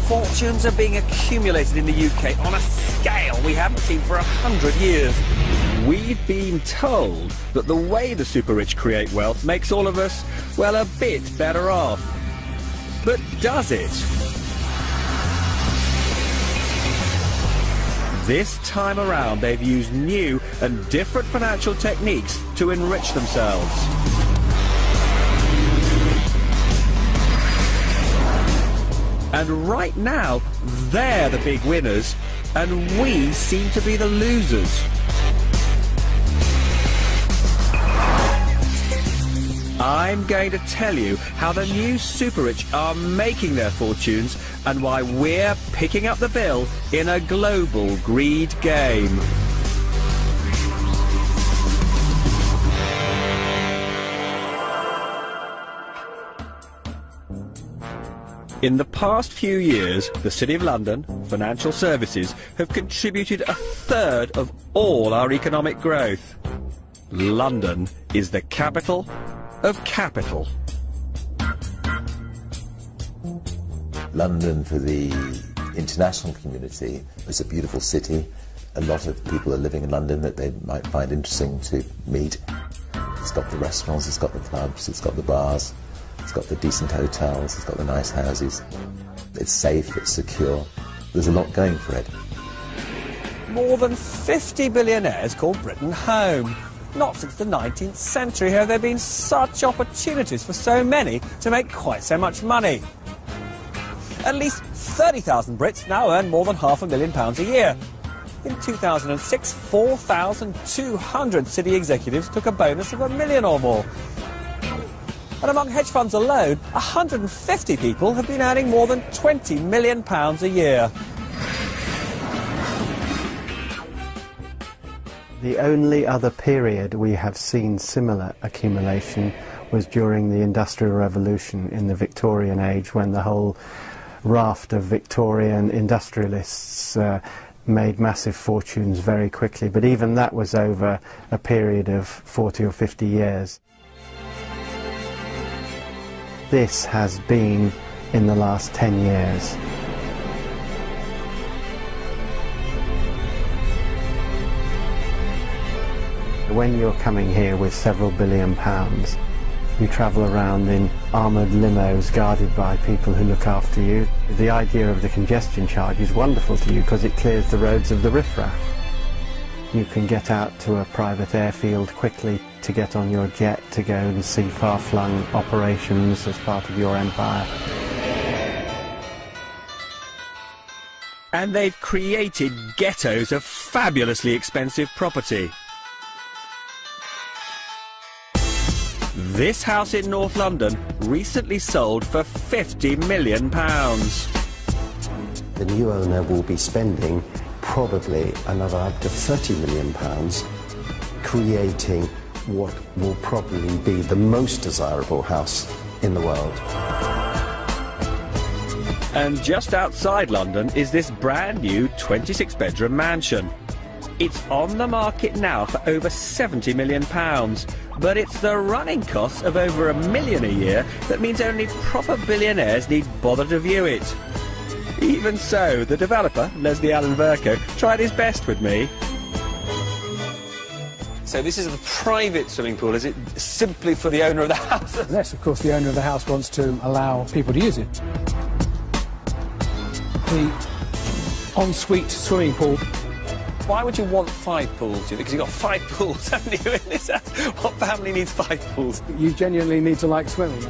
Fortunes are being accumulated in the UK on a scale we haven't seen for 100 years. We've been told that the way the super-rich create wealth makes all of us, well, a bit better off. But does it? This time around, they've used new and different financial techniques to enrich themselves. And right now, they're the big winners, and we seem to be the losers. I'm going to tell you how the new super-rich are making their fortunes and why we're picking up the bill in a global greed game. In the past few years, the City of London, financial services, have contributed a third of all our economic growth. London is the capital of capital. London, for the international community, is a beautiful city. A lot of people are living in London that they might find interesting to meet. It's got the restaurants, it's got the clubs, it's got the bars, it's got the decent hotels, it's got the nice houses. It's safe, it's secure. There's a lot going for it. More than 50 billionaires call Britain home. Not since the 19th century have there been such opportunities for so many to make quite so much money. At least 30,000 Brits now earn more than £500,000 a year. In 2006, 4,200 city executives took a bonus of £1 million or more. And among hedge funds alone, 150 people have been earning more than £20 million a year. The only other period we have seen similar accumulation was during the Industrial Revolution in the Victorian age, when the whole raft of Victorian industrialists made massive fortunes very quickly. But even that was over a period of 40 or 50 years. This has been in the last 10 years. When you're coming here with several £billion, you travel around in armoured limos guarded by people who look after you. The idea of the congestion charge is wonderful to you because it clears the roads of the riffraff. You can get out to a private airfield quickly to get on your jet to go and see far-flung operations as part of your empire. And they've created ghettos of fabulously expensive property. This house in North London recently sold for £50 million. The new owner will be spending probably another up to £30 million creating what will probably be the most desirable house in the world. And just outside London is this brand new 26-bedroom mansion. It's on the market now for over £70 million, but it's the running costs of over £1 million a year that means only proper billionaires need bother to view it. Even so, the developer, Leslie Allen Verco, tried his best with me. So this is a private swimming pool, is it simply for the owner of the house? Unless, of course, the owner of the house wants to allow people to use it. The ensuite swimming pool. Why would you want 5 pools? Because you've got 5 pools, haven't you, in this house? What family needs 5 pools? You genuinely need to like swimming.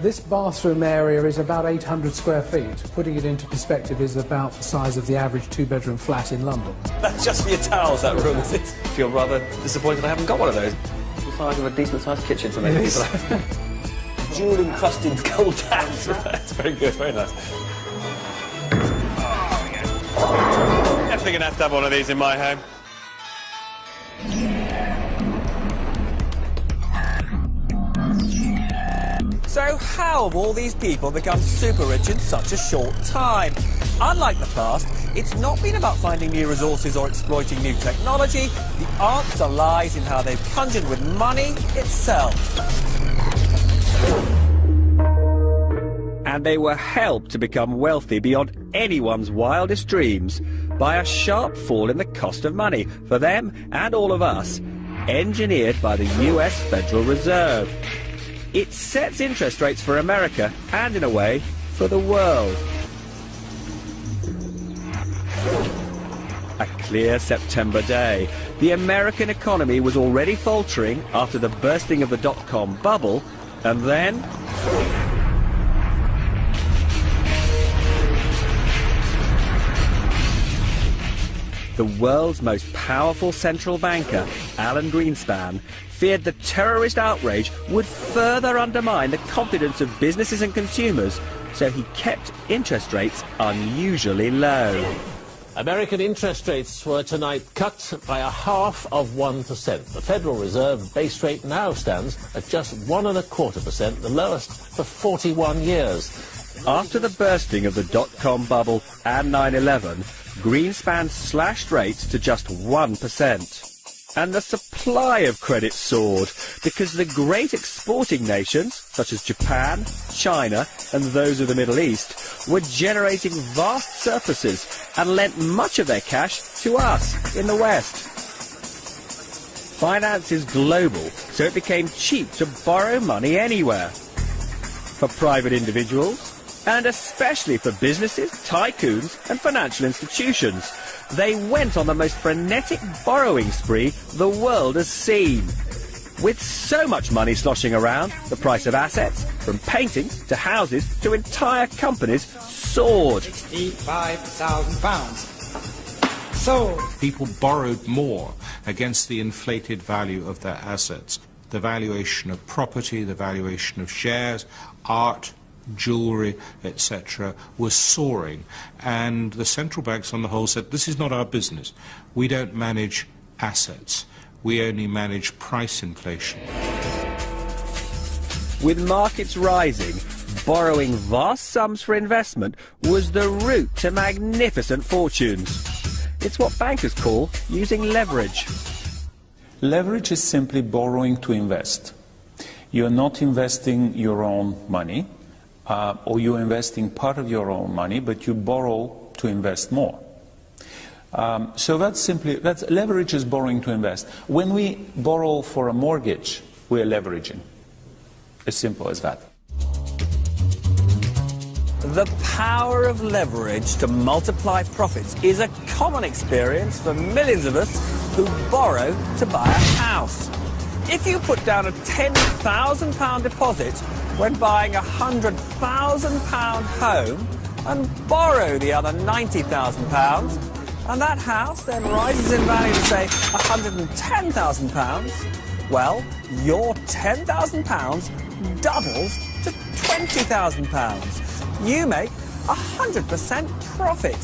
This bathroom area is about 800 square feet. Putting it into perspective is about the size of the average 2-bedroom flat in London. That's just for your towels, that room, is it? I feel rather disappointed I haven't got one of those. The size of a decent-sized kitchen for many people. Jewel-encrusted gold taps. That's very good, very nice. Definitely going to have one of these in my home. So how have all these people become super rich in such a short time? Unlike the past, it's not been about finding new resources or exploiting new technology. The answer lies in how they've conjured with money itself. and they were helped to become wealthy beyond anyone's wildest dreams by a sharp fall in the cost of money for them and all of us, engineered by the US Federal Reserve. It sets interest rates for America and, in a way, for the world. A clear September day. The American economy was already faltering after the bursting of the dot-com bubble, and then the world's most powerful central banker, Alan Greenspan, feared the terrorist outrage would further undermine the confidence of businesses and consumers, so he kept interest rates unusually low. American interest rates were tonight cut by 0.5%. The Federal Reserve base rate now stands at just 1.25%, the lowest for 41 years. After the bursting of the dot-com bubble and 9/11, Greenspan slashed rates to just 1%. And the supply of credit soared because the great exporting nations, such as Japan, China and those of the Middle East, were generating vast surpluses and lent much of their cash to us in the West. Finance is global, so it became cheap to borrow money anywhere. For private individuals, and especially for businesses, tycoons and financial institutions, they went on the most frenetic borrowing spree the world has seen. With so much money sloshing around, the price of assets, from paintings to houses to entire companies, soared. £65,000. So people borrowed more against the inflated value of their assets. The valuation of property, the valuation of shares, art, jewellery, etc., was soaring, and the central banks on the whole said, this is not our business. We don't manage assets. We only manage price inflation. With markets rising, borrowing vast sums for investment was the route to magnificent fortunes. It's what bankers call using leverage. Leverage is simply borrowing to invest. You're not investing your own money, or you're investing part of your own money, but you borrow to invest more. So that's leverage is borrowing to invest. When we borrow for a mortgage, we're leveraging. As simple as that. The power of leverage to multiply profits is a common experience for millions of us who borrow to buy a house. If you put down a £10,000 deposit when buying a £100,000 home and borrow the other £90,000, and that house then rises in value to, say, £110,000, well, your £10,000 doubles to £20,000. You make 100% profit.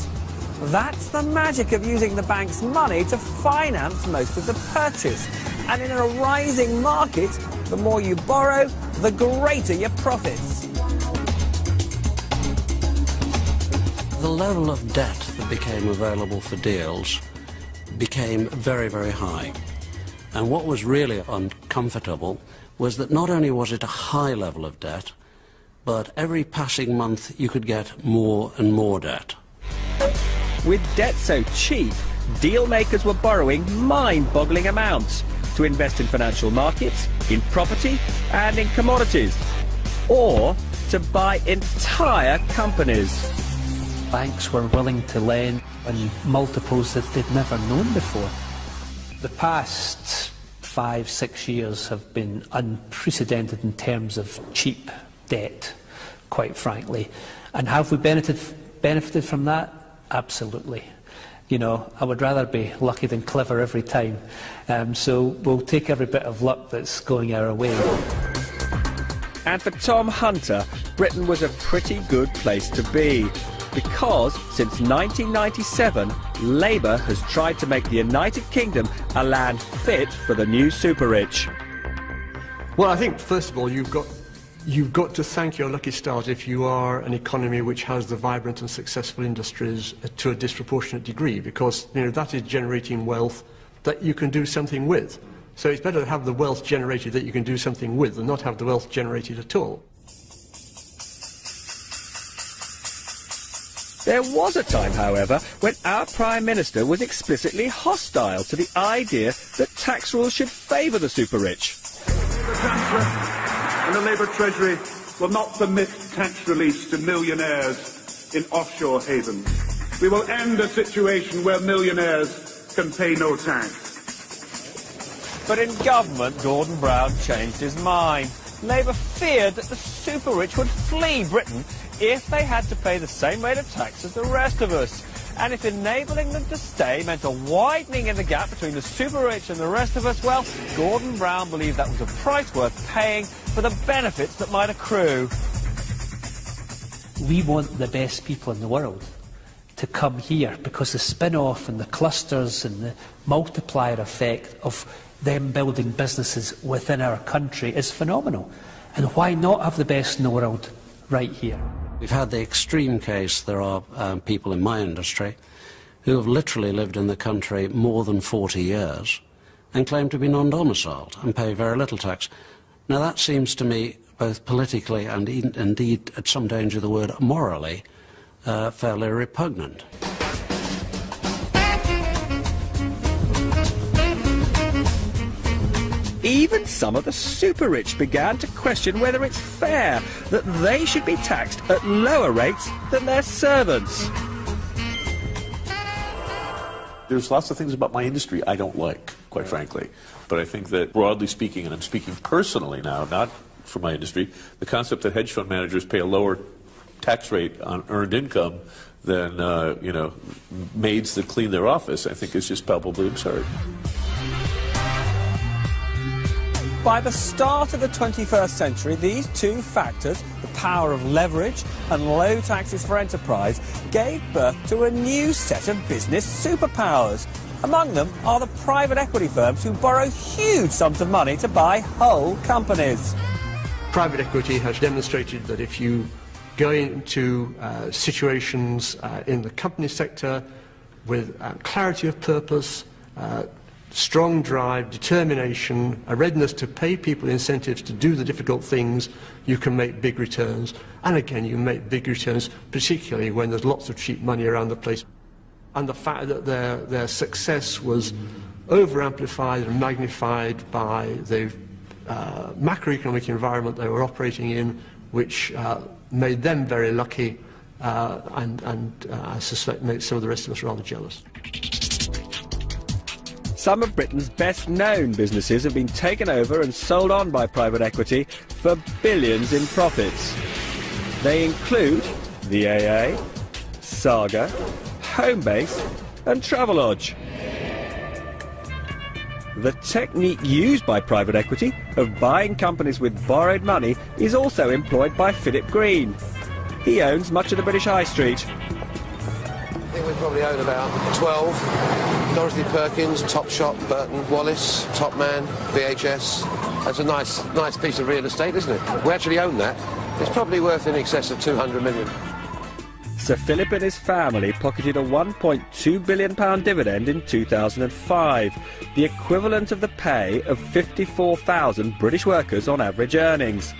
That's the magic of using the bank's money to finance most of the purchase. And in a rising market, the more you borrow, the greater your profits. The level of debt that became available for deals became very, very high. And what was really uncomfortable was that not only was it a high level of debt, but every passing month you could get more and more debt. With debt so cheap, deal makers were borrowing mind-boggling amounts to invest in financial markets, in property and in commodities, or to buy entire companies. Banks were willing to lend on multiples that they'd never known before. The past 5-6 years have been unprecedented in terms of cheap debt, quite frankly. And have we benefited from that? Absolutely. You know, I would rather be lucky than clever every time. So we'll take every bit of luck that's going our way. And for Tom Hunter, Britain was a pretty good place to be, because since 1997, Labour has tried to make the United Kingdom a land fit for the new super-rich. Well, I think, first of all, you've got to thank your lucky stars if you are an economy which has the vibrant and successful industries to a disproportionate degree, because that is generating wealth that you can do something with. So it's better to have the wealth generated that you can do something with than not have the wealth generated at all. There was a time, however, when our Prime Minister was explicitly hostile to the idea that tax rules should favour the super-rich. The Chancellor and the Labour Treasury will not permit tax release to millionaires in offshore havens. We will end a situation where millionaires can pay no tax. But in government, Gordon Brown changed his mind. Labour feared that the super-rich would flee Britain if they had to pay the same rate of tax as the rest of us. And if enabling them to stay meant a widening in the gap between the super-rich and the rest of us, well, Gordon Brown believed that was a price worth paying for the benefits that might accrue. We want the best people in the world to come here because the spin-off and the clusters and the multiplier effect of them building businesses within our country is phenomenal. And why not have the best in the world right here? We've had the extreme case. There are people in my industry who have literally lived in the country more than 40 years and claim to be non-domiciled and pay very little tax. Now that seems to me, both politically and indeed, at some danger of the word, morally, fairly repugnant. Even some of the super-rich began to question whether it's fair that they should be taxed at lower rates than their servants. There's lots of things about my industry I don't like, quite frankly. But I think that, broadly speaking, and I'm speaking personally now, not for my industry, the concept that hedge fund managers pay a lower tax rate on earned income than, maids that clean their office, I think is just palpably absurd. By the start of the 21st century, these two factors, the power of leverage and low taxes for enterprise, gave birth to a new set of business superpowers. Among them are the private equity firms who borrow huge sums of money to buy whole companies. Private equity has demonstrated that if you go into situations in the company sector with clarity of purpose, strong drive, determination, a readiness to pay people incentives to do the difficult things, you can make big returns. And again, you make big returns, particularly when there's lots of cheap money around the place. And the fact that their success was over-amplified and magnified by the macroeconomic environment they were operating in, which made them very lucky, and I suspect made some of the rest of us rather jealous. Some of Britain's best-known businesses have been taken over and sold on by private equity for billions in profits. They include the AA, Saga, Homebase and Travelodge. The technique used by private equity of buying companies with borrowed money is also employed by Philip Green. He owns much of the British High Street. I think we probably own about 12. Dorothy Perkins, Topshop, Burton, Wallace, Topman, VHS. That's a nice piece of real estate, isn't it? We actually own that. It's probably worth in excess of 200 million. Sir Philip and his family pocketed a £1.2 billion dividend in 2005, the equivalent of the pay of 54,000 British workers on average earnings.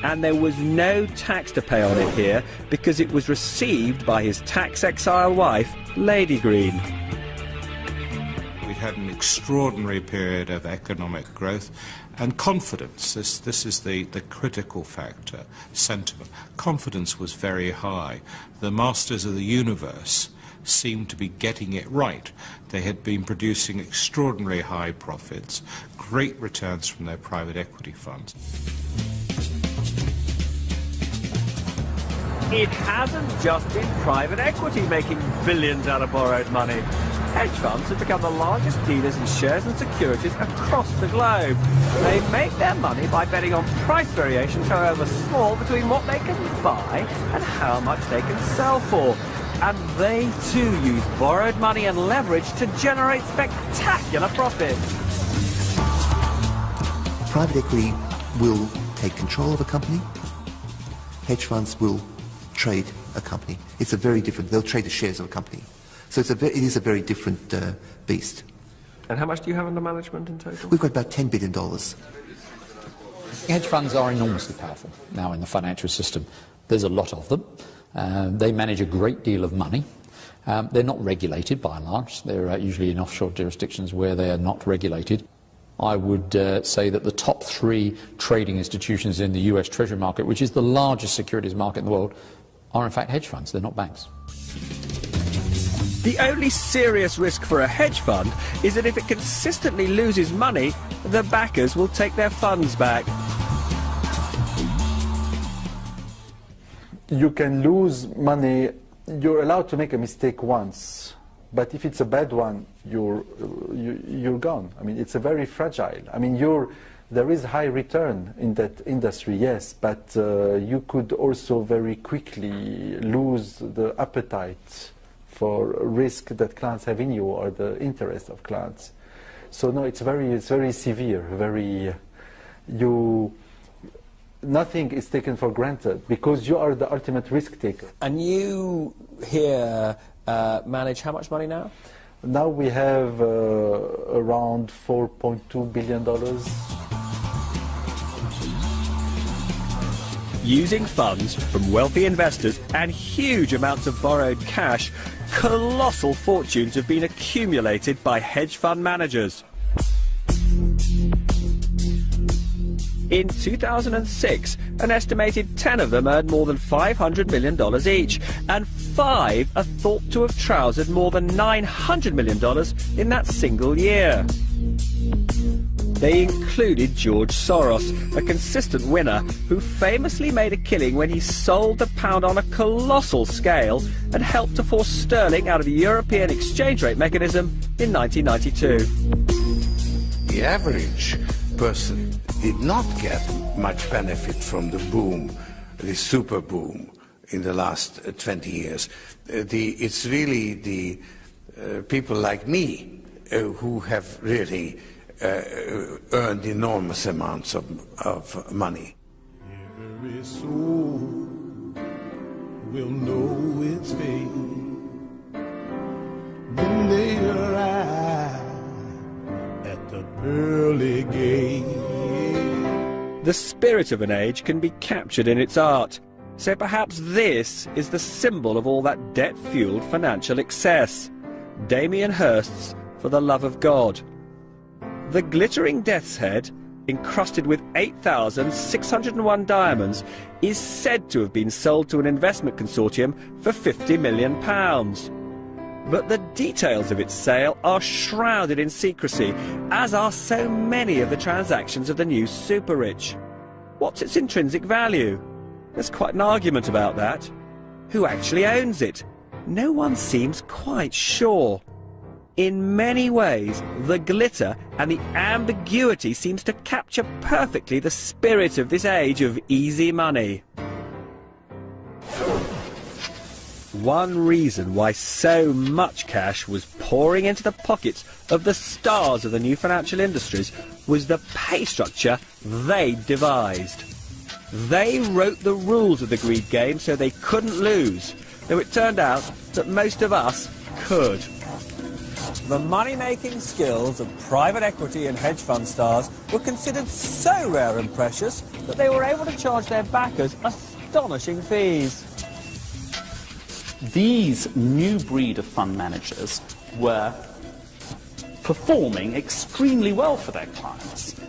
And there was no tax to pay on it here because it was received by his tax-exile wife, Lady Green. We had an extraordinary period of economic growth and confidence. This is the critical factor, sentiment. Confidence was very high. The masters of the universe seemed to be getting it right. They had been producing extraordinarily high profits, great returns from their private equity funds. It hasn't just been private equity making billions out of borrowed money. Hedge funds have become the largest dealers in shares and securities across the globe. They make their money by betting on price variations, however small, between what they can buy and how much they can sell for. And they too use borrowed money and leverage to generate spectacular profits. Private equity will take control of a company. Hedge funds will trade a company. It's a very different, they'll trade the shares of a company. So it is a very different beast. And how much do you have under management in total? We've got about $10 billion. Hedge funds are enormously powerful now in the financial system. There's a lot of them. They manage a great deal of money. They're not regulated by and large. They're usually in offshore jurisdictions where they are not regulated. I would say that the top 3 trading institutions in the US Treasury market, which is the largest securities market in the world, are in fact hedge funds. They're not banks. The only serious risk for a hedge fund is that if it consistently loses money, the backers will take their funds back. You can lose money. You're allowed to make a mistake once, but if it's a bad one, you're gone. I mean, it's a very fragile. I mean, there is high return in that industry, yes, but you could also very quickly lose the appetite for risk that clients have in you or the interest of clients. So no, it's very severe. Nothing is taken for granted because you are the ultimate risk taker. And you here manage how much money now? Now we have around $4.2 billion. Using funds from wealthy investors and huge amounts of borrowed cash, colossal fortunes have been accumulated by hedge fund managers. In 2006, an estimated 10 of them earned more than $500 million each, and 5 are thought to have trousered more than $900 million in that single year. They included George Soros, a consistent winner who famously made a killing when he sold the pound on a colossal scale and helped to force sterling out of the European exchange rate mechanism in 1992. The average person did not get much benefit from the boom, the super boom in the last 20 years. It's really the people like me who have really earned enormous amounts of money. Every soul will know its fate when they arrive at the pearly gate. The spirit of an age can be captured in its art, so perhaps this is the symbol of all that debt-fueled financial excess. Damien Hirst's For the Love of God. The glittering death's head, encrusted with 8,601 diamonds, is said to have been sold to an investment consortium for £50 million. But the details of its sale are shrouded in secrecy, as are so many of the transactions of the new super-rich. What's its intrinsic value? There's quite an argument about that. Who actually owns it? No one seems quite sure. In many ways, the glitter and the ambiguity seems to capture perfectly the spirit of this age of easy money. One reason why so much cash was pouring into the pockets of the stars of the new financial industries was the pay structure they devised. They wrote the rules of the greed game so they couldn't lose, though it turned out that most of us could. The money-making skills of private equity and hedge fund stars were considered so rare and precious that they were able to charge their backers astonishing fees. These new breed of fund managers were performing extremely well for their clients.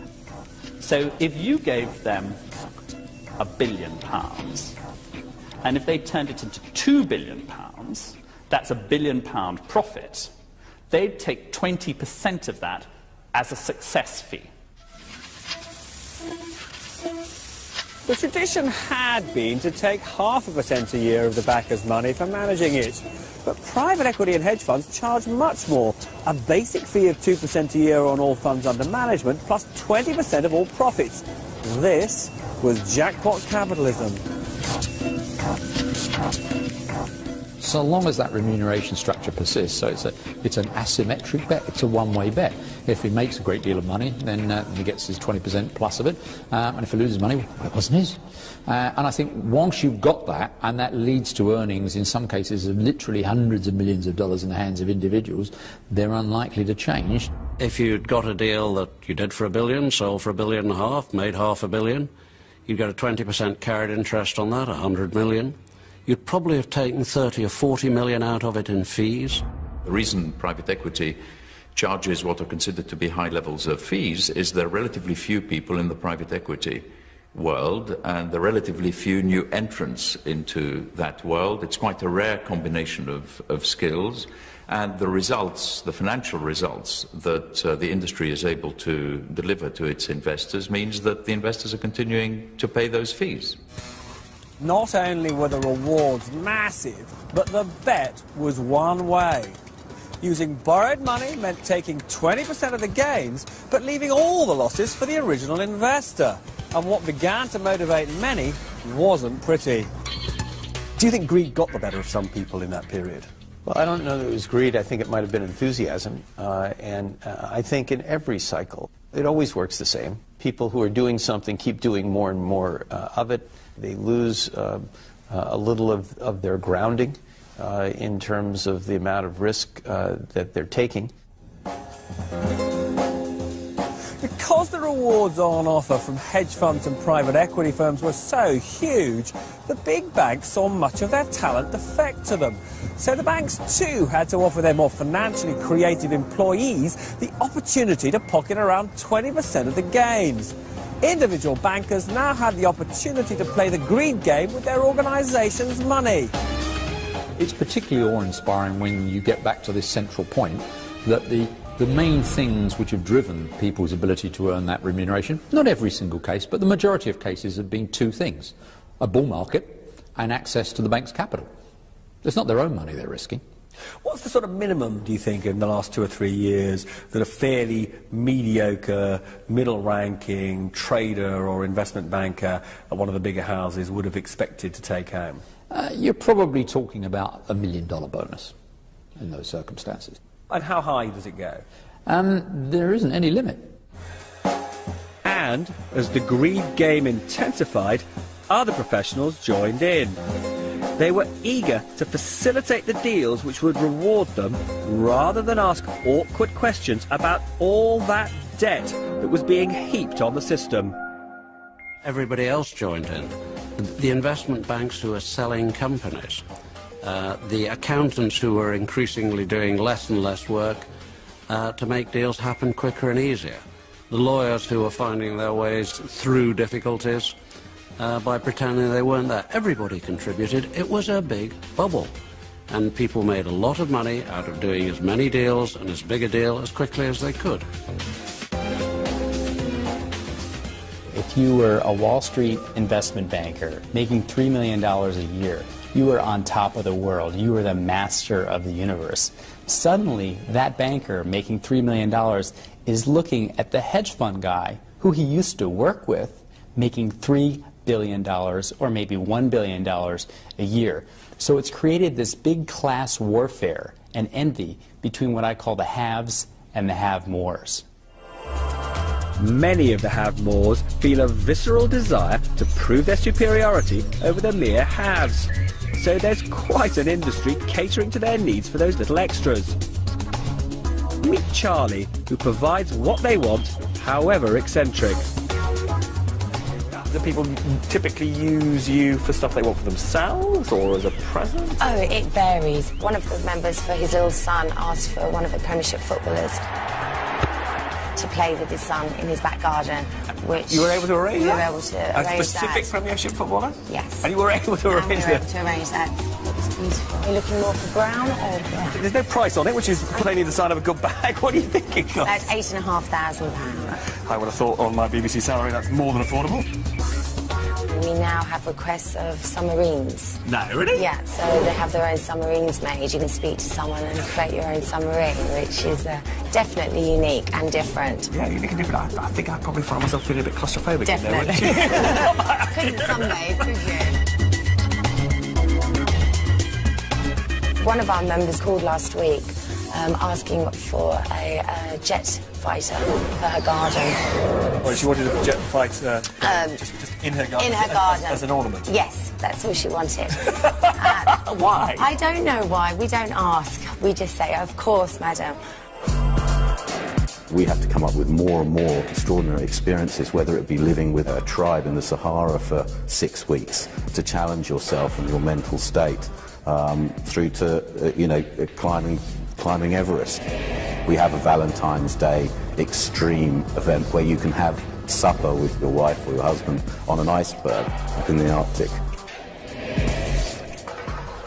So if you gave them £1 billion, and if they turned it into £2 billion, that's £1 billion profit. They'd take 20% of that as a success fee. The tradition had been to take 0.5% a year of the backer's money for managing it. But private equity and hedge funds charge much more. A basic fee of 2% a year on all funds under management, plus 20% of all profits. This was jackpot capitalism. So long as that remuneration structure persists, so it's an asymmetric bet, it's a one-way bet. If he makes a great deal of money, then he gets his 20% plus of it, and if he loses money, well, it wasn't his. And I think once you've got that, and that leads to earnings in some cases of literally hundreds of millions of dollars in the hands of individuals, they're unlikely to change. If you'd got a deal that you did for $1 billion, sold for $1.5 billion, made $500 million, you'd get a 20% carried interest on that, $100 million. you'd probably have taken 30 or 40 million out of it in fees. The reason private equity charges what are considered to be high levels of fees is there are relatively few people in the private equity world, and there are relatively few new entrants into that world. It's quite a rare combination of skills, and the results, the financial results that the industry is able to deliver to its investors means that the investors are continuing to pay those fees. Not only were the rewards massive, but the bet was one way. Using borrowed money meant taking 20% of the gains, but leaving all the losses for the original investor. And what began to motivate many wasn't pretty. Do you think greed got the better of some people in that period? Well, I don't know that it was greed. I think it might have been enthusiasm. I think in every cycle, it always works the same. People who are doing something keep doing more and more of it. They lose a little of their grounding in terms of the amount of risk that they're taking. Because the rewards on offer from hedge funds and private equity firms were so huge, the big banks saw much of their talent defect to them. So the banks too had to offer their more financially creative employees the opportunity to pocket around 20% of the gains. Individual bankers now had the opportunity to play the greed game with their organisation's money. It's particularly awe-inspiring when you get back to this central point that the main things which have driven people's ability to earn that remuneration, not every single case, but the majority of cases have been two things: a bull market and access to the bank's capital. It's not their own money they're risking. What's the sort of minimum, do you think, in the last 2 or 3 years that a fairly mediocre, middle-ranking trader or investment banker at one of the bigger houses would have expected to take home? You're probably talking about $1 million bonus in those circumstances. And how high does it go? There isn't any limit. And as the greed game intensified, other professionals joined in. They were eager to facilitate the deals which would reward them, rather than ask awkward questions about all that debt that was being heaped on the system. Everybody else joined in. The investment banks who are selling companies, the accountants who are increasingly doing less and less work to make deals happen quicker and easier, the lawyers who are finding their ways through difficulties by pretending they weren't there. Everybody contributed. It was a big bubble. And people made a lot of money out of doing as many deals and as big a deal as quickly as they could. If you were a Wall Street investment banker making $3 million a year, you were on top of the world. You were the master of the universe. Suddenly, that banker making $3 million is looking at the hedge fund guy who he used to work with making $3 billion or maybe $1 billion a year. So it's created this big class warfare and envy between what I call the haves and the have-mores. Many of the have-mores feel a visceral desire to prove their superiority over the mere haves. So there's quite an industry catering to their needs for those little extras. Meet Charlie, who provides what they want, however eccentric. Do people typically use you for stuff they want for themselves or as a present? Oh, it varies. One of the members, for his little son, asked for one of the Premiership footballers to play with his son in his back garden, which... You were able to arrange that? We were able to arrange that. A specific Premiership footballer? Yes. And you were able to arrange that? We were able to arrange that. It was beautiful. Are you looking more for brown or black? There's no price on it, which is plainly the sign of a good bag. What are you thinking of? That's £8,500. I would have thought on my BBC salary that's more than affordable. We now have requests of submarines. No, really? Yeah, so they have their own submarines made. You can speak to someone and create your own submarine, which is definitely unique and different. Yeah, unique and different. I think I'd probably find myself feeling a bit claustrophobic. Definitely. Couldn't some days, could you? One of our members called last week asking for a jet fighter for her garden. Well, she wanted a jet fighter just in her garden? In her garden. As an ornament? Yes, that's all she wanted. Why? I don't know why. We don't ask. We just say, of course, madam. We have to come up with more and more extraordinary experiences, whether it be living with a tribe in the Sahara for 6 weeks, to challenge yourself and your mental state, through to, climbing Everest. We have a Valentine's Day extreme event where you can have supper with your wife or your husband on an iceberg up in the Arctic.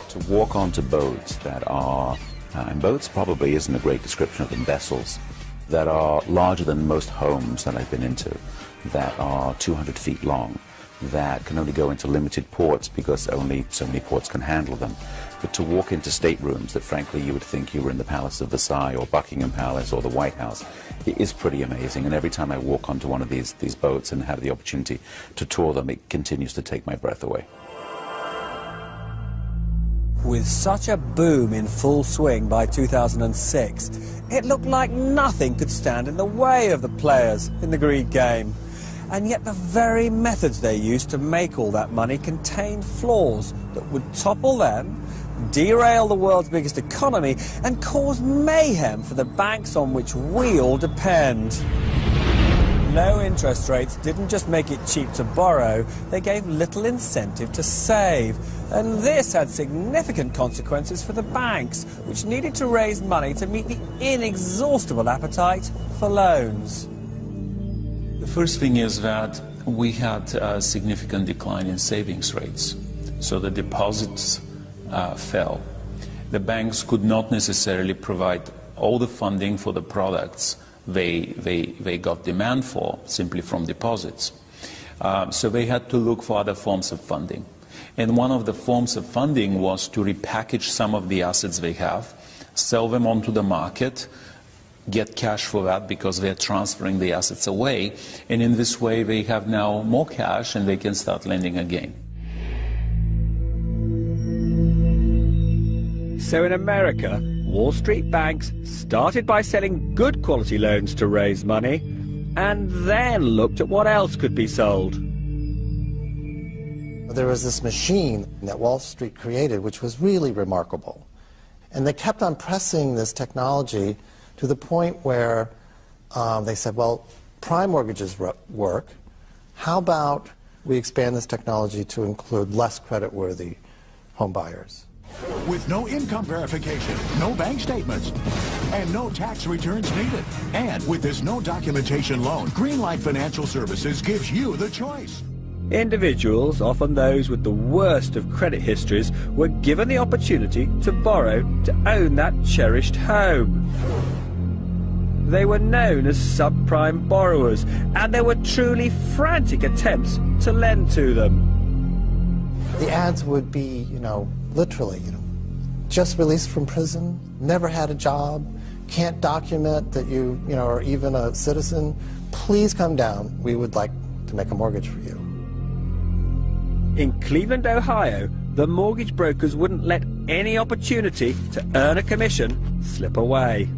To walk onto boats that are, and boats probably isn't a great description of them, vessels, that are larger than most homes that I've been into, that are 200 feet long, that can only go into limited ports because only so many ports can handle them. But to walk into staterooms that frankly you would think you were in the Palace of Versailles or Buckingham Palace or the White House, it is pretty amazing. And every time I walk onto one of these boats and have the opportunity to tour them, it continues to take my breath away. With such a boom in full swing by 2006, it looked like nothing could stand in the way of the players in the greed game. And yet the very methods they used to make all that money contained flaws that would topple them, derail the world's biggest economy, and cause mayhem for the banks on which we all depend. Low interest rates didn't just make it cheap to borrow, they gave little incentive to save. And this had significant consequences for the banks, which needed to raise money to meet the inexhaustible appetite for loans. The first thing is that we had a significant decline in savings rates. So the deposits fell. The banks could not necessarily provide all the funding for the products they got demand for simply from deposits. So they had to look for other forms of funding. And one of the forms of funding was to repackage some of the assets they have, sell them onto the market, get cash for that because they're transferring the assets away. And in this way, they have now more cash and they can start lending again. So in America, Wall Street banks started by selling good quality loans to raise money and then looked at what else could be sold. There was this machine that Wall Street created which was really remarkable. And they kept on pressing this technology to the point where they said, well, prime mortgages work. How about we expand this technology to include less creditworthy home buyers? With no income verification, no bank statements, and no tax returns needed. And with this no documentation loan, Greenlight Financial Services gives you the choice. Individuals, often those with the worst of credit histories, were given the opportunity to borrow to own that cherished home. They were known as subprime borrowers, and there were truly frantic attempts to lend to them. The ads would be, literally, just released from prison, never had a job, can't document that you are even a citizen. Please come down. We would like to make a mortgage for you. In Cleveland, Ohio, the mortgage brokers wouldn't let any opportunity to earn a commission slip away.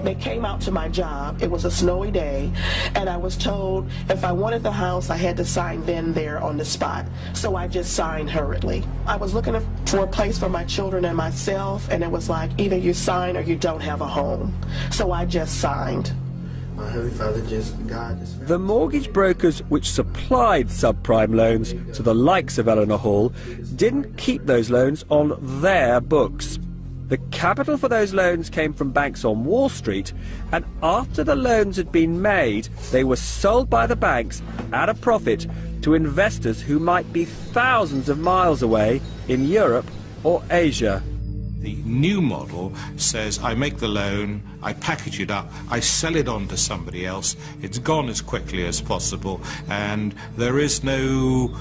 They came out to my job. It was a snowy day, and I was told if I wanted the house, I had to sign then there on the spot. So I just signed hurriedly. I was looking for a place for my children and myself, and it was like either you sign or you don't have a home. So I just signed. My Heavenly Father, the mortgage brokers which supplied subprime loans to the likes of Eleanor Hall didn't keep those loans on their books. The capital for those loans came from banks on Wall Street, and after the loans had been made, they were sold by the banks at a profit to investors who might be thousands of miles away in Europe or Asia. The new model says I make the loan, I package it up, I sell it on to somebody else, it's gone as quickly as possible, and there is no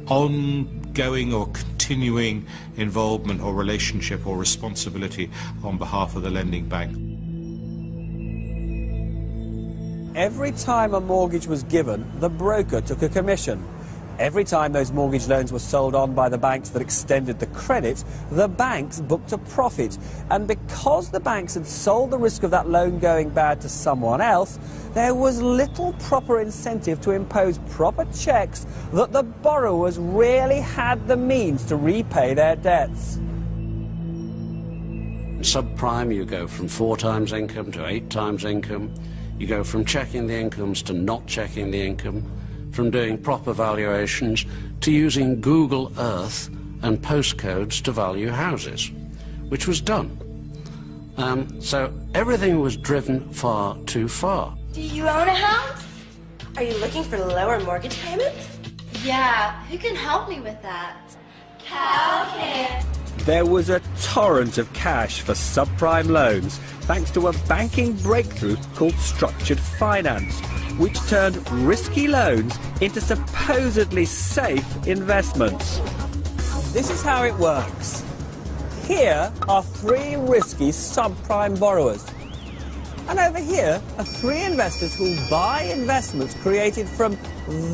ongoing or continuing involvement or relationship or responsibility on behalf of the lending bank. Every time a mortgage was given, the broker took a commission. Every time those mortgage loans were sold on by the banks that extended the credit, the banks booked a profit. And because the banks had sold the risk of that loan going bad to someone else, there was little proper incentive to impose proper checks that the borrowers really had the means to repay their debts. subprime, you go from 4 times income to 8 times income. You go from checking the incomes to not checking the income, from doing proper valuations to using Google Earth and postcodes to value houses, which was done. So everything was driven far too far. Do you own a house? Are you looking for lower mortgage payments? Yeah, who can help me with that? Cal can. There was a torrent of cash for subprime loans thanks to a banking breakthrough called structured finance, which turned risky loans into supposedly safe investments. This is how it works. Here are 3 risky subprime borrowers. And over here are 3 investors who buy investments created from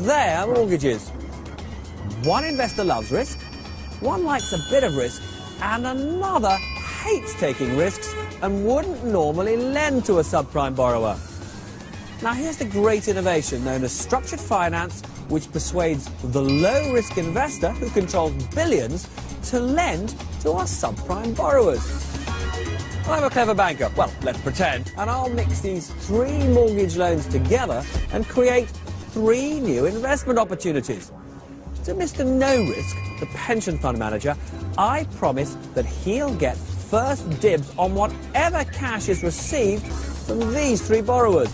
their mortgages. One investor loves risk, one likes a bit of risk, and another hates taking risks and wouldn't normally lend to a subprime borrower. Now here's the great innovation known as structured finance, which persuades the low-risk investor, who controls billions, to lend to our subprime borrowers. I'm a clever banker, well, let's pretend, and I'll mix these 3 mortgage loans together and create 3 new investment opportunities. To Mr. No Risk, the pension fund manager, I promise that he'll get first dibs on whatever cash is received from these 3 borrowers.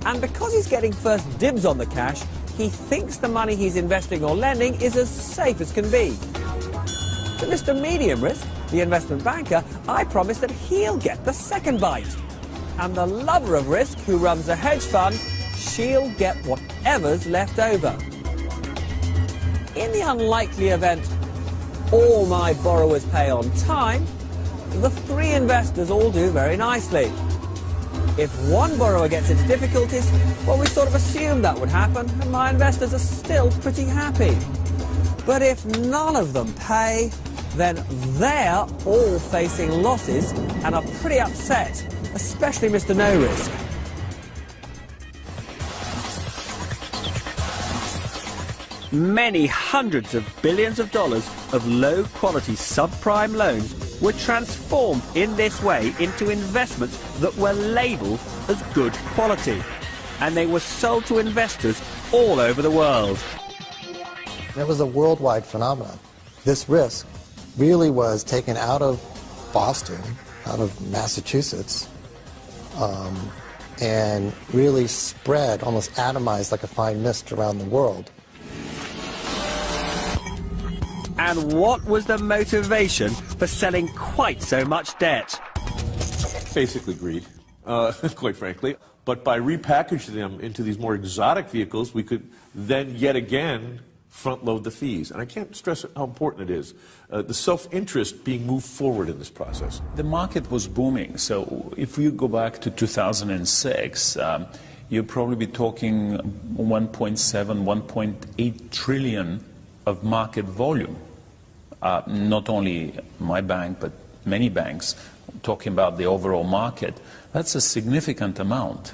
And because he's getting first dibs on the cash, he thinks the money he's investing or lending is as safe as can be. To Mr. Medium Risk, the investment banker, I promise that he'll get the second bite. And the lover of risk, who runs a hedge fund, she'll get whatever's left over. In the unlikely event all my borrowers pay on time, the 3 investors all do very nicely. If one borrower gets into difficulties, well, we sort of assumed that would happen, and my investors are still pretty happy. But if none of them pay, then they're all facing losses and are pretty upset, especially Mr. No Risk. Many hundreds of billions of dollars of low-quality subprime loans were transformed in this way into investments that were labelled as good quality, and they were sold to investors all over the world. It was a worldwide phenomenon. This risk really was taken out of Boston, out of Massachusetts, and really spread, almost atomized like a fine mist around the world. And what was the motivation for selling quite so much debt? Basically greed, quite frankly. But by repackaging them into these more exotic vehicles, we could then yet again front-load the fees. And I can't stress how important it is, the self-interest being moved forward in this process. The market was booming. So if you go back to 2006, you'd probably be talking 1.7, 1.8 trillion of market volume. Not only my bank, but many banks, talking about the overall market. That's a significant amount.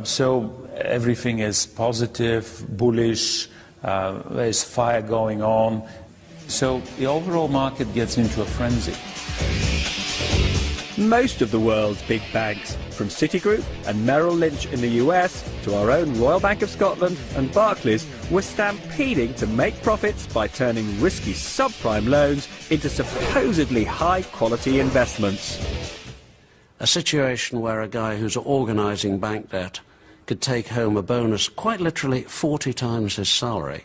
So everything is positive, bullish, there's fire going on. So the overall market gets into a frenzy. Most of the world's big banks, from Citigroup and Merrill Lynch in the US to our own Royal Bank of Scotland and Barclays, were stampeding to make profits by turning risky subprime loans into supposedly high-quality investments. A situation where a guy who's organising bank debt could take home a bonus quite literally 40 times his salary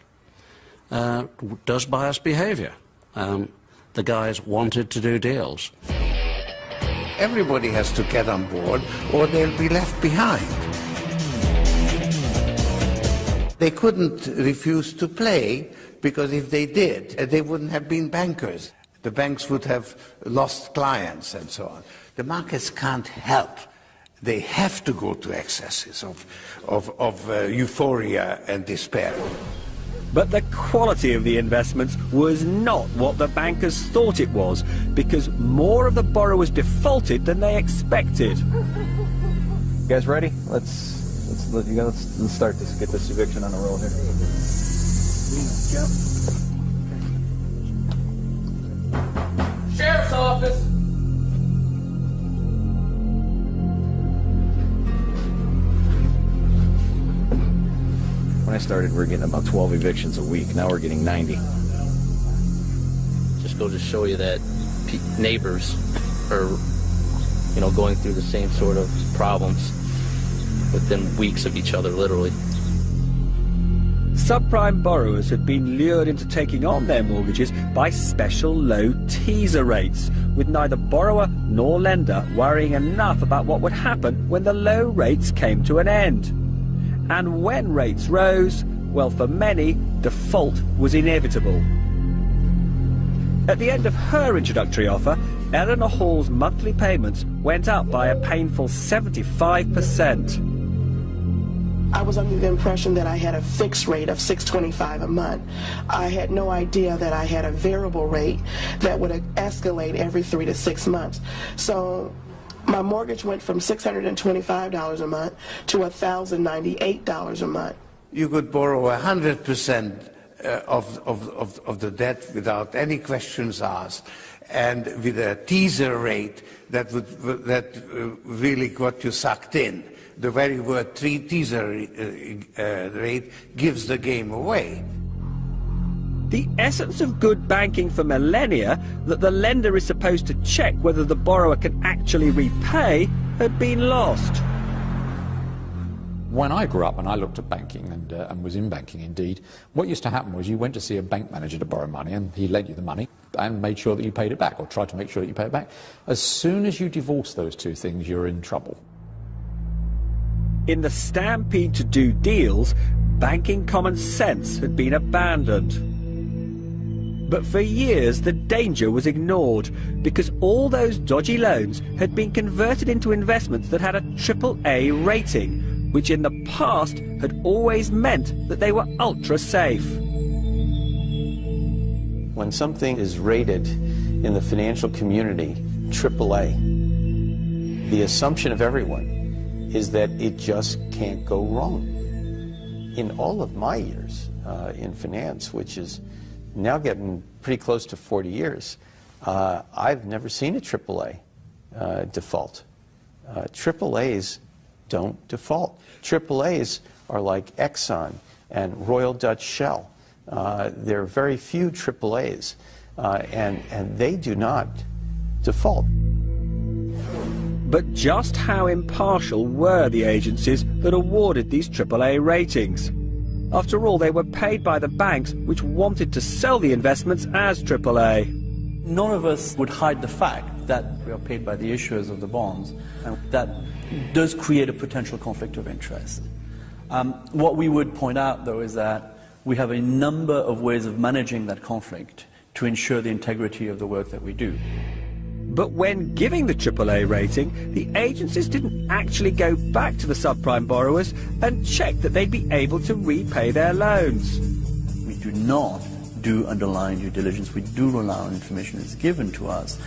does bias behaviour. The guys wanted to do deals. Everybody has to get on board or they'll be left behind. They couldn't refuse to play because if they did, they wouldn't have been bankers. The banks would have lost clients and so on. The markets can't help. They have to go to excesses of euphoria and despair. But the quality of the investments was not what the bankers thought it was, because more of the borrowers defaulted than they expected. You guys ready? Let's start this. Get this eviction on a roll here. Sheriff's office. started, we were getting about 12 evictions a week. Now we're getting 90. Just goes to show you that neighbors are, you know, going through the same sort of problems within weeks of each other, literally. Subprime borrowers had been lured into taking on their mortgages by special low teaser rates, with neither borrower nor lender worrying enough about what would happen when the low rates came to an end. And when rates rose, well, for many, default was inevitable. At the end of her introductory offer, Eleanor Hall's monthly payments went up by a painful 75%. I was under the impression that I had a fixed rate of $625 a month. I had no idea that I had a variable rate that would escalate every 3 to 6 months. So my mortgage went from $625 a month to $1,098 a month. You could borrow 100% of the debt without any questions asked, and with a teaser rate that really got you sucked in. The very word teaser rate gives the game away. The essence of good banking for millennia, that the lender is supposed to check whether the borrower can actually repay, had been lost. When I grew up and I looked at banking and was in banking indeed, what used to happen was you went to see a bank manager to borrow money and he lent you the money and made sure that you paid it back, or tried to make sure that you paid it back. As soon as you divorce those two things, you're in trouble. In the stampede to do deals, banking common sense had been abandoned. But for years the danger was ignored, because all those dodgy loans had been converted into investments that had a AAA rating, which in the past had always meant that they were ultra safe. When something is rated in the financial community AAA, the assumption of everyone is that it just can't go wrong. In all of my years in finance, which is now getting pretty close to 40 years, I've never seen a AAA default. AAAs don't default. AAAs are like Exxon and Royal Dutch Shell. There are very few AAAs, and they do not default. But just how impartial were the agencies that awarded these AAA ratings? After all, they were paid by the banks which wanted to sell the investments as AAA. None of us would hide the fact that we are paid by the issuers of the bonds, and that does create a potential conflict of interest. What we would point out, though, is that we have a number of ways of managing that conflict to ensure the integrity of the work that we do. But when giving the AAA rating, the agencies didn't actually go back to the subprime borrowers and check that they'd be able to repay their loans. We do not do underlying due diligence. We do rely on information that's given to us.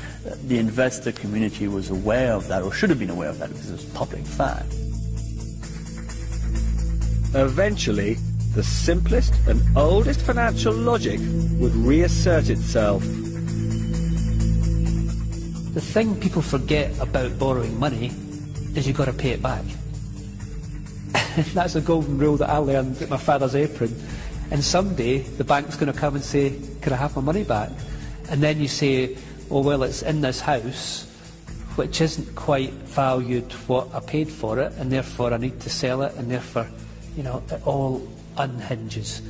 The investor community was aware of that, or should have been aware of that, because it's public fact. Eventually, the simplest and oldest financial logic would reassert itself. The thing people forget about borrowing money is you've got to pay it back. That's a golden rule that I learned at my father's apron. And someday the bank's going to come and say, can I have my money back? And then you say, oh well, it's in this house, which isn't quite valued what I paid for it, and therefore I need to sell it, and therefore, you know, it all unhinges.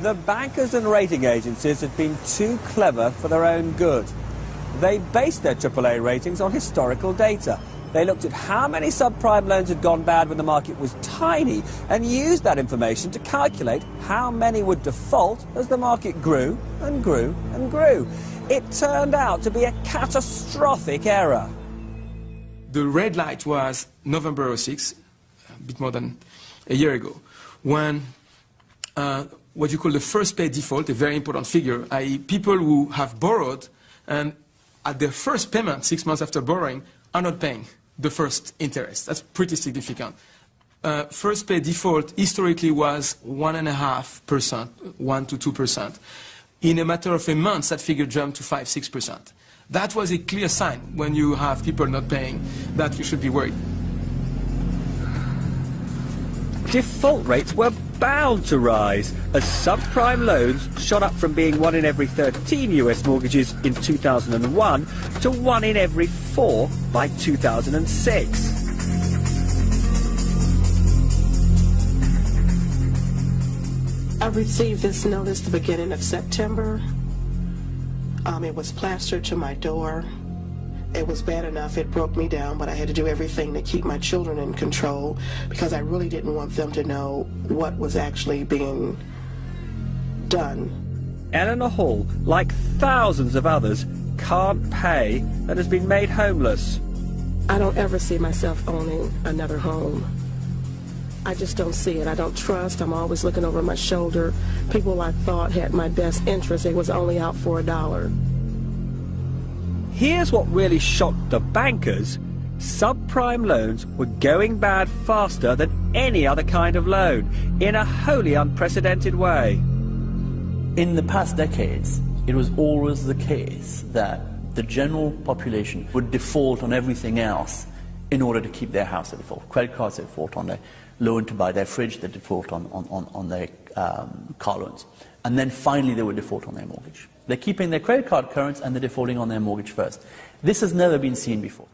The bankers and rating agencies had been too clever for their own good. They based their AAA ratings on historical data. They looked at how many subprime loans had gone bad when the market was tiny and used that information to calculate how many would default as the market grew and grew and grew. It turned out to be a catastrophic error. The red light was November 06, a bit more than a year ago, when what you call the first pay default, a very important figure, i.e. people who have borrowed and at their first payment, 6 months after borrowing, are not paying the first interest. That's pretty significant. First pay default historically was 1.5%, 1 to 2%. In a matter of a month, that figure jumped to 5–6%. That was a clear sign when you have people not paying that you should be worried. default rates were bound to rise as subprime loans shot up from being 1 in every 13 US mortgages in 2001 to 1 in every 4 by 2006. I received this notice the beginning of September. It was plastered to my door. It was bad enough, it broke me down, but I had to do everything to keep my children in control because I really didn't want them to know what was actually being done. Eleanor Hall, like thousands of others, can't pay and has been made homeless. I don't ever see myself owning another home. I just don't see it. I don't trust. I'm always looking over my shoulder. People I thought had my best interest, they was only out for $1. Here's what really shocked the bankers. Subprime loans were going bad faster than any other kind of loan, in a wholly unprecedented way. In the past decades, it was always the case that the general population would default on everything else in order to keep their house at default. Credit cards, they default on their loan to buy their fridge, they default on their car loans. And then finally they would default on their mortgage. They're keeping their credit card current and they're defaulting on their mortgage first. This has never been seen before.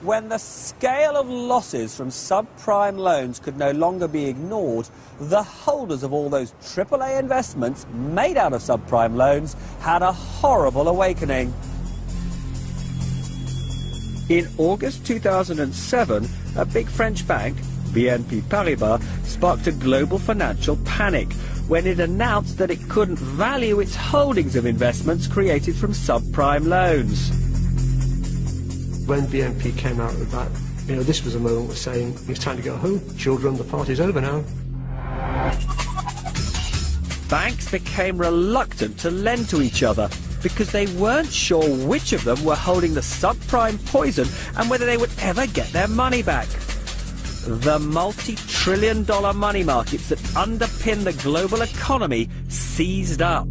When the scale of losses from subprime loans could no longer be ignored, the holders of all those AAA investments made out of subprime loans had a horrible awakening. In August 2007, a big French bank, BNP Paribas, sparked a global financial panic when it announced that it couldn't value its holdings of investments created from subprime loans. When BNP came out with that, this was a moment of saying, it's time to go home. Children, the party's over now. Banks became reluctant to lend to each other because they weren't sure which of them were holding the subprime poison and whether they would ever get their money back. The multi-trillion-dollar money markets that underpin the global economy seized up.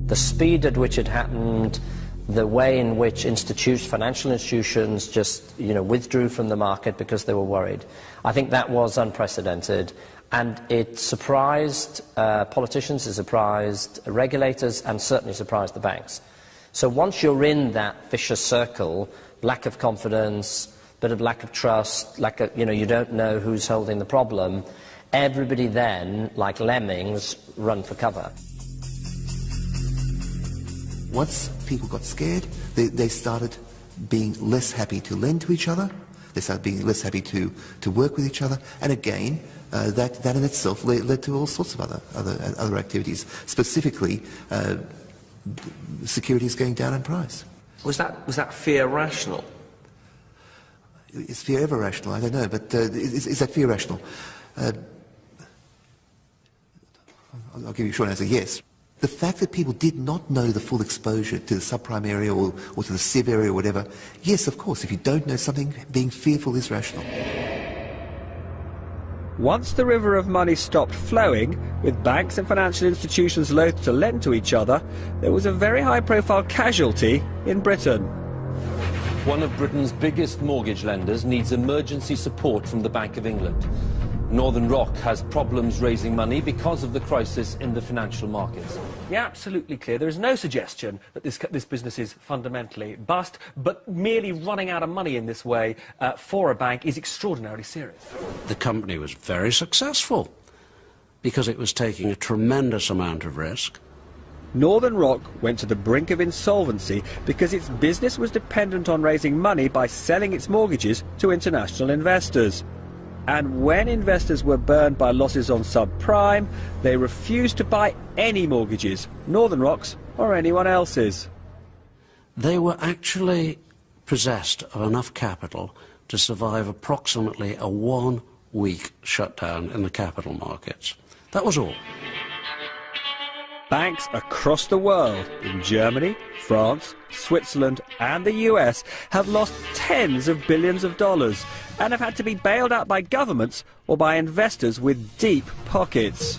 The speed at which it happened, the way in which financial institutions just, withdrew from the market because they were worried, I think that was unprecedented. And it surprised politicians, it surprised regulators, and certainly surprised the banks. So once you're in that vicious circle, lack of confidence, bit of lack of trust, you don't know who's holding the problem, everybody then, like lemmings, run for cover. Once people got scared, they started being less happy to lend to each other, they started being less happy to work with each other, and again, that in itself led to all sorts of other activities, specifically securities going down in price. Was that fear rational? Is fear ever rational? I don't know, but is that fear rational? I'll give you a short answer, yes. The fact that people did not know the full exposure to the subprime area or to the SIV area or whatever, yes, of course, if you don't know something, being fearful is rational. Once the river of money stopped flowing, with banks and financial institutions loath to lend to each other, there was a very high-profile casualty in Britain. One of Britain's biggest mortgage lenders needs emergency support from the Bank of England. Northern Rock has problems raising money because of the crisis in the financial markets. Yeah, absolutely clear. There is no suggestion that this business is fundamentally bust, but merely running out of money in this way for a bank is extraordinarily serious. The company was very successful because it was taking a tremendous amount of risk. Northern Rock went to the brink of insolvency because its business was dependent on raising money by selling its mortgages to international investors. And when investors were burned by losses on subprime, they refused to buy any mortgages, Northern Rock's or anyone else's. They were actually possessed of enough capital to survive approximately a 1-week shutdown in the capital markets. That was all. Banks across the world, in Germany, France, Switzerland and the US, have lost tens of billions of dollars and have had to be bailed out by governments or by investors with deep pockets.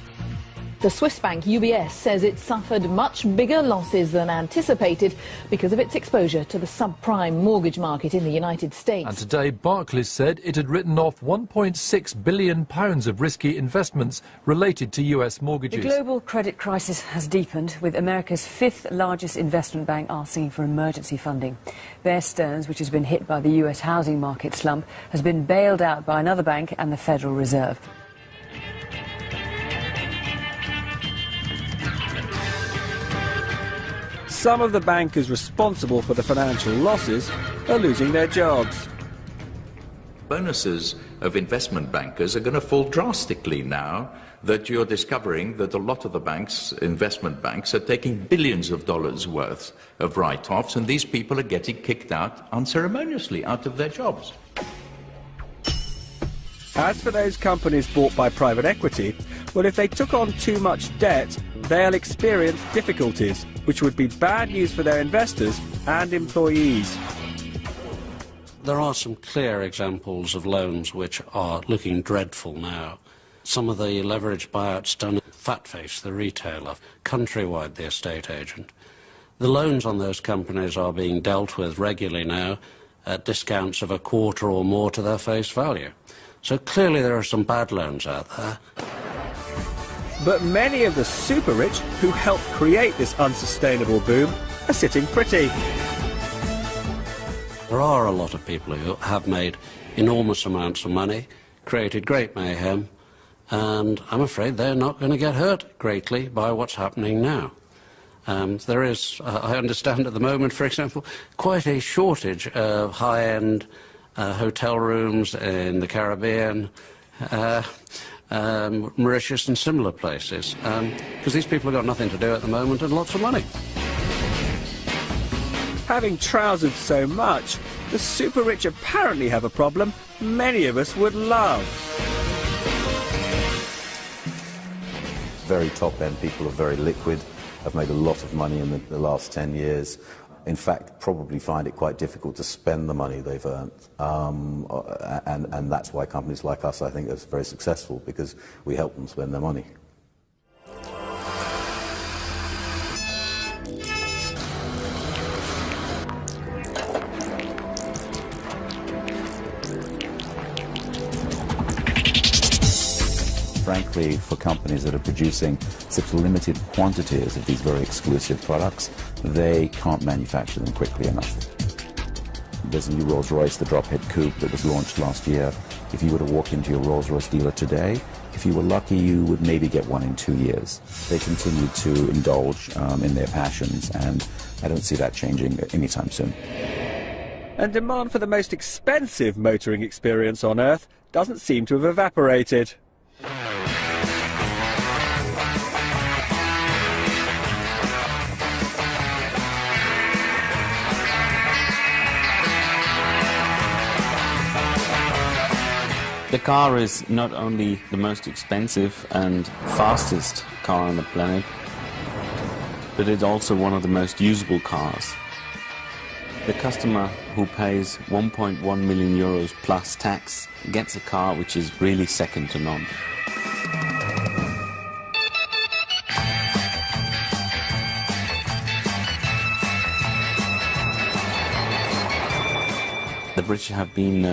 The Swiss bank UBS says it suffered much bigger losses than anticipated because of its exposure to the subprime mortgage market in the United States. And today, Barclays said it had written off £1.6 billion of risky investments related to US mortgages. The global credit crisis has deepened, with America's fifth largest investment bank asking for emergency funding. Bear Stearns, which has been hit by the US housing market slump, has been bailed out by another bank and the Federal Reserve. Some of the bankers responsible for the financial losses are losing their jobs. Bonuses of investment bankers are going to fall drastically now that you're discovering that a lot of the banks, investment banks, are taking billions of dollars worth of write-offs, and these people are getting kicked out unceremoniously out of their jobs. As for those companies bought by private equity, well, if they took on too much debt, they'll experience difficulties, which would be bad news for their investors and employees. There are some clear examples of loans which are looking dreadful now. Some of the leveraged buyouts done at Fatface, the retailer, Countrywide, the estate agent. The loans on those companies are being dealt with regularly now at discounts of a quarter or more to their face value. So clearly there are some bad loans out there. But many of the super rich who helped create this unsustainable boom are sitting pretty. There are a lot of people who have made enormous amounts of money, created great mayhem, and I'm afraid they're not going to get hurt greatly by what's happening now. There is, I understand at the moment, for example, quite a shortage of high-end hotel rooms in the Caribbean, Mauritius and similar places, because these people have got nothing to do at the moment and lots of money. Having trousered so much, the super rich apparently have a problem many of us would love. Very top-end people are very liquid, have made a lot of money in the last 10 years. In fact, probably find it quite difficult to spend the money they've earned. And that's why companies like us, I think, are very successful, because we help them spend their money. Frankly, for companies that are producing such limited quantities of these very exclusive products, they can't manufacture them quickly enough. There's a new Rolls-Royce, the drop-head coupe, that was launched last year. If you were to walk into your Rolls-Royce dealer today, if you were lucky, you would maybe get one in 2 years. They continue to indulge in their passions, and I don't see that changing anytime soon. And demand for the most expensive motoring experience on Earth doesn't seem to have evaporated. The car is not only the most expensive and fastest car on the planet, but it's also one of the most usable cars. The customer who pays 1.1 million euros plus tax gets a car which is really second to none. The British have been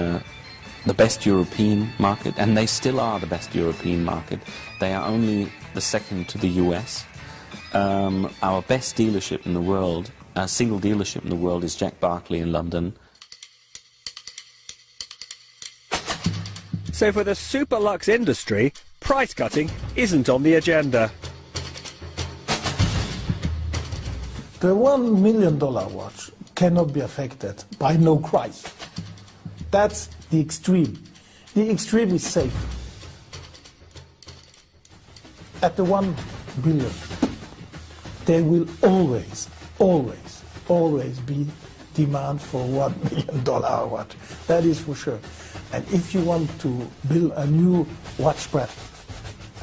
the best European market, and they still are the best European market. They are only the second to the US. Our best dealership in the world, a single dealership in the world, is Jack Barclay in London. So for the super luxe industry, price cutting isn't on the agenda. The $1 million watch cannot be affected by no price. That's the extreme. The extreme is safe. At the 1 billion, there will always be demand for $1 million watch. That is for sure. And if you want to build a new watch brand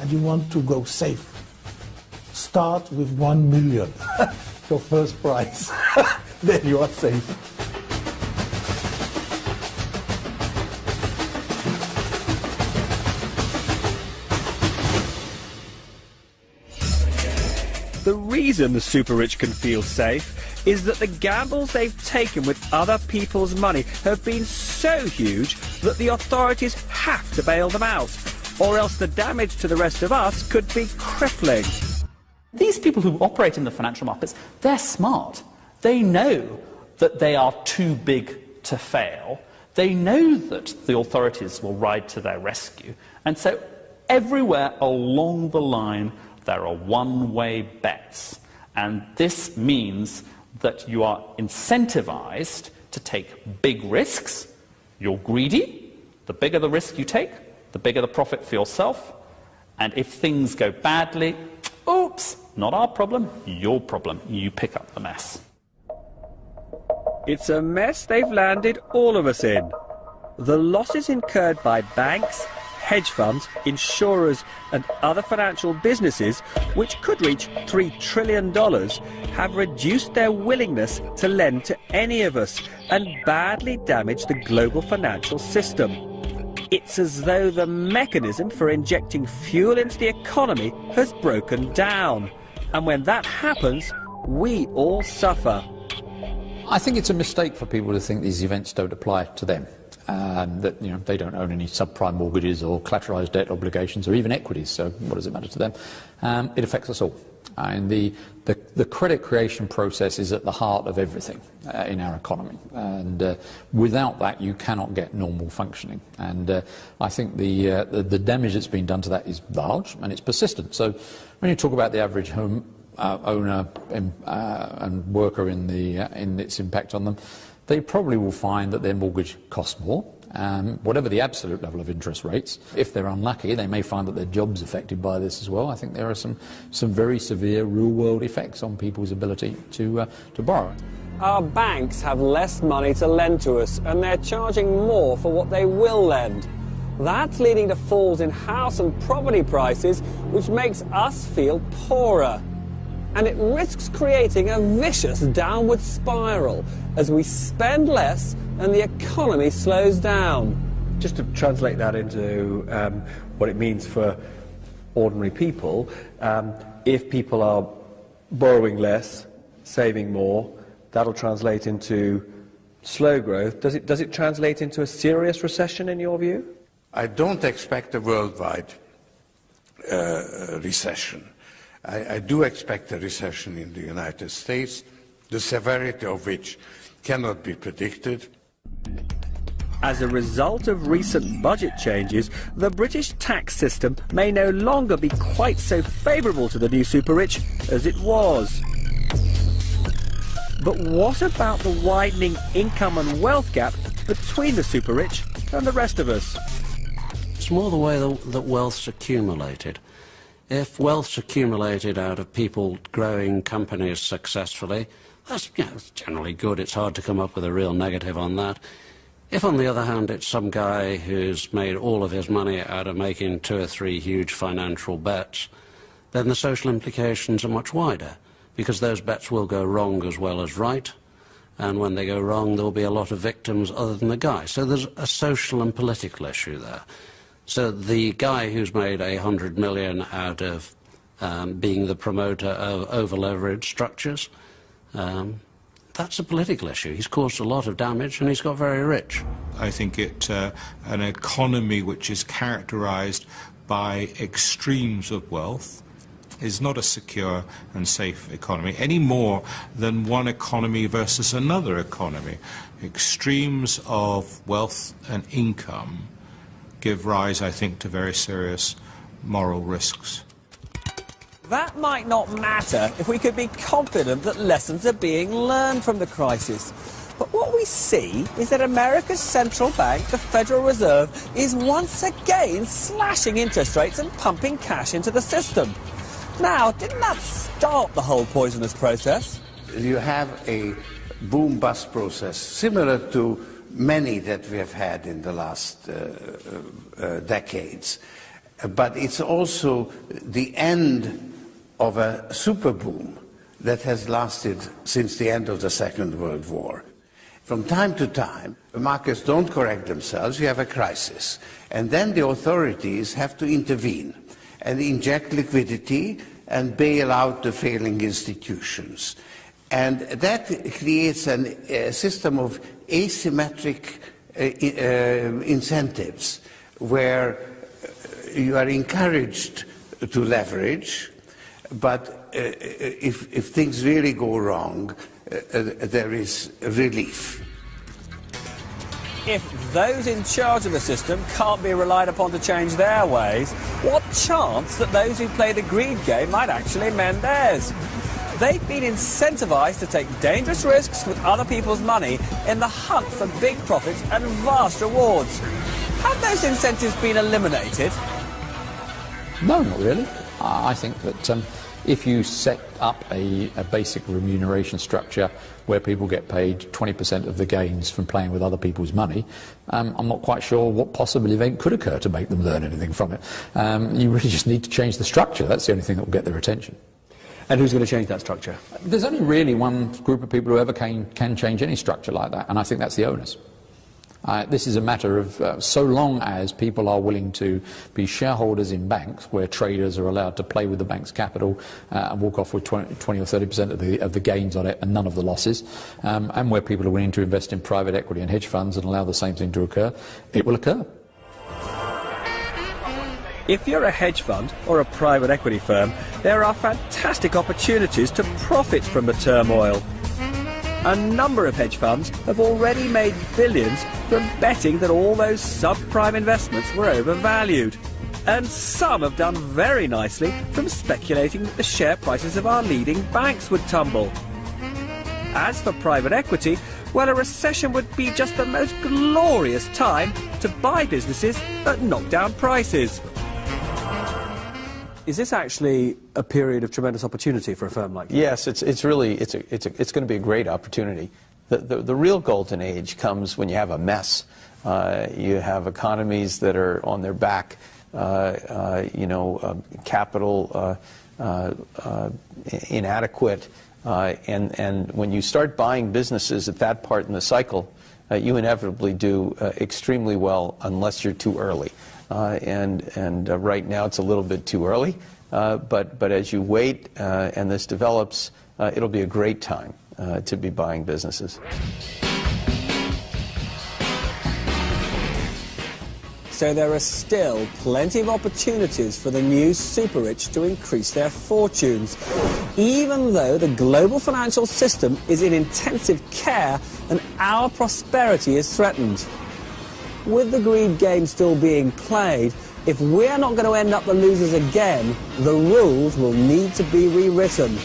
and you want to go safe, start with 1 million, your first price. Then you are safe. The reason the super-rich can feel safe is that the gambles they've taken with other people's money have been so huge that the authorities have to bail them out, or else the damage to the rest of us could be crippling. These people who operate in the financial markets, they're smart. They know that they are too big to fail. They know that the authorities will ride to their rescue. And so everywhere along the line, there are one-way bets. And this means that you are incentivized to take big risks. You're greedy. The bigger the risk you take, the bigger the profit for yourself. And if things go badly, oops, not our problem, your problem. You pick up the mess. It's a mess they've landed all of us in. The losses incurred by banks, hedge funds, insurers and other financial businesses, which could reach $3 trillion, have reduced their willingness to lend to any of us and badly damaged the global financial system. It's as though the mechanism for injecting fuel into the economy has broken down. And when that happens, we all suffer. I think it's a mistake for people to think these events don't apply to them. That they don't own any subprime mortgages or collateralized debt obligations or even equities, so what does it matter to them? It affects us all. And the credit creation process is at the heart of everything in our economy. And without that, you cannot get normal functioning. And I think the damage that's been done to that is large and it's persistent. So when you talk about the average home owner and worker in its impact on them, they probably will find that their mortgage costs more, whatever the absolute level of interest rates. If they're unlucky, they may find that their job's affected by this as well. I think there are some very severe real-world effects on people's ability to borrow. Our banks have less money to lend to us, and they're charging more for what they will lend. That's leading to falls in house and property prices, which makes us feel poorer. And it risks creating a vicious downward spiral as we spend less and the economy slows down. Just to translate that into what it means for ordinary people, if people are borrowing less, saving more, that'll translate into slow growth. Does it translate into a serious recession in your view? I don't expect a worldwide recession. I do expect a recession in the United States, the severity of which cannot be predicted. As a result of recent budget changes, the British tax system may no longer be quite so favourable to the new super-rich as it was. But what about the widening income and wealth gap between the super-rich and the rest of us? It's more the way that wealth's accumulated. If wealth's accumulated out of people growing companies successfully, that's it's generally good. It's hard to come up with a real negative on that. If, on the other hand, it's some guy who's made all of his money out of making 2 or 3 huge financial bets, then the social implications are much wider, because those bets will go wrong as well as right, and when they go wrong, there will be a lot of victims other than the guy. So there's a social and political issue there. So the guy who's made $100 million out of being the promoter of over-leveraged structures, that's a political issue. He's caused a lot of damage and he's got very rich. I think an economy which is characterized by extremes of wealth is not a secure and safe economy, any more than one economy versus another economy. Extremes of wealth and income give rise, I think, to very serious moral risks. That might not matter if we could be confident that lessons are being learned from the crisis. But what we see is that America's central bank, the Federal Reserve, is once again slashing interest rates and pumping cash into the system. Now, didn't that start the whole poisonous process? You have a boom-bust process similar to many that we have had in the last decades. But it's also the end of a super boom that has lasted since the end of the Second World War. From time to time, the markets don't correct themselves, you have a crisis. And then the authorities have to intervene and inject liquidity and bail out the failing institutions. And that creates a system of asymmetric incentives where you are encouraged to leverage, but if things really go wrong, there is relief. If those in charge of the system can't be relied upon to change their ways, what chance that those who play the greed game might actually mend theirs? They've been incentivised to take dangerous risks with other people's money in the hunt for big profits and vast rewards. Have those incentives been eliminated? No, not really. I think that if you set up a basic remuneration structure where people get paid 20% of the gains from playing with other people's money, I'm not quite sure what possible event could occur to make them learn anything from it. You really just need to change the structure. That's the only thing that will get their attention. And who's going to change that structure? There's only really one group of people who ever can change any structure like that, and I think that's the owners. This is a matter of so long as people are willing to be shareholders in banks where traders are allowed to play with the bank's capital and walk off with 20 or 30% of the gains on it and none of the losses, and where people are willing to invest in private equity and hedge funds and allow the same thing to occur, it will occur. If you're a hedge fund or a private equity firm, there are fantastic opportunities to profit from the turmoil. A number of hedge funds have already made billions from betting that all those subprime investments were overvalued. And some have done very nicely from speculating that the share prices of our leading banks would tumble. As for private equity, well, a recession would be just the most glorious time to buy businesses at knockdown prices. Is this actually a period of tremendous opportunity for a firm like you? Yes, it's going to be a great opportunity. The real golden age comes when you have a mess. You have economies that are on their back, capital inadequate, and when you start buying businesses at that part in the cycle, you inevitably do extremely well unless you're too early. Right now it's a little bit too early, but as you wait and this develops, it'll be a great time to be buying businesses. So there are still plenty of opportunities for the new super rich to increase their fortunes, even though the global financial system is in intensive care and our prosperity is threatened. With the greed game still being played, if we're not going to end up the losers again, the rules will need to be rewritten.